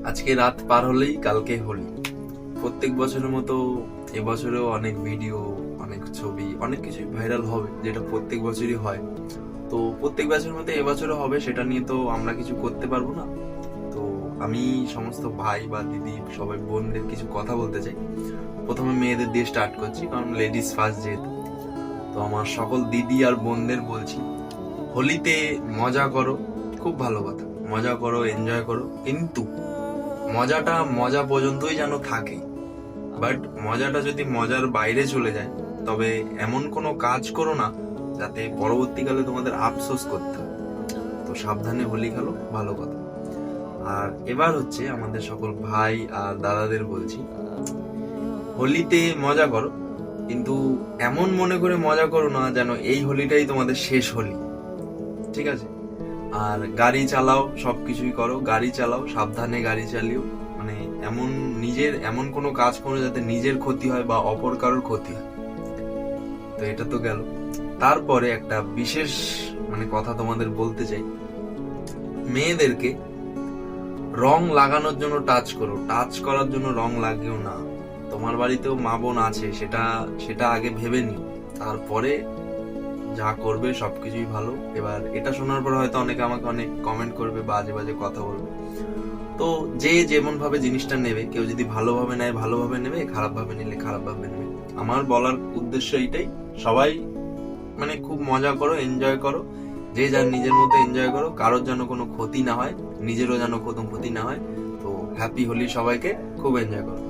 আজকে রাত পার হলেই কালকে হোলি। প্রত্যেক বছরের মতো এবছরেও অনেক ভিডিও, অনেক ছবি, অনেক কিছু ভাইরাল হবে, যেটা প্রত্যেক বছরই হয়। তো প্রত্যেক বছরের মতো এবছরও হবে, সেটা নিয়ে তো আমরা কিছু করতে পারবো না। তো আমি সমস্ত ভাই বা দিদি সবাই বোনদের কিছু কথা বলতে চাই। প্রথমে মেয়েদের দিয়ে স্টার্ট করছি, কারণ লেডিস ফার্স্ট যেহেতু। তো আমার সকল দিদি আর বোনদের বলছি, হোলিতে মজা করো, খুব ভালো কথা, মজা করো, এনজয় করো, কিন্তু মজাটা মজা পর্যন্তই যেন থাকে। বাট মজাটা যদি মজার বাইরে চলে যায়, তবে এমন কোনো কাজ করো না যাতে পরবর্তীকালে তোমাদের আফসোস করতে হয়। তো সাবধানে হোলি খেলো, ভালো কথা। আর এবার হচ্ছে আমাদের সকল ভাই আর দাদাদের বলছি, হোলিতে মজা করো, কিন্তু এমন মনে করে মজা করো না যেন এই হোলিটাই তোমাদের শেষ হোলি, ঠিক আছে? আর গাড়ি চালাও, সবকিছুই করো, গাড়ি চালাও, সাবধানে গাড়ি চালিও। মানে এমন কোনো কাজ করো যাতে নিজের ক্ষতি হয় বা অপর কারোর ক্ষতি হয়। তো এটা তো গেল। তারপরে একটা বিশেষ কথা তোমাদের বলতে চাই, মেয়েদেরকে রং লাগানোর জন্য টাচ করো, টাচ করার জন্য রং লাগিও না। তোমার বাড়িতেও মা বোন আছে, সেটা সেটা আগে ভেবে নিও, তারপরে যা করবে সবকিছুই ভালো। এবার এটা শোনার পর হয়তো অনেকে আমাকে অনেক কমেন্ট করবে, বাজে বাজে কথা বলবে। তো যে যেমন ভাবে জিনিসটা নেবে, কেউ যদি ভালোভাবে নেয় ভালোভাবে নেবে, খারাপ ভাবে নিলে খারাপ ভাবে নেবে। আমার বলার উদ্দেশ্য এইটাই, সবাই খুব মজা করো, এনজয় করো, যে যার নিজের মতো এনজয় করো, কারোর যেন কোনো ক্ষতি না হয়, নিজেরও যেন কোনো ক্ষতি না হয়। তো হ্যাপি হোলি সবাইকে, খুব এনজয় করো।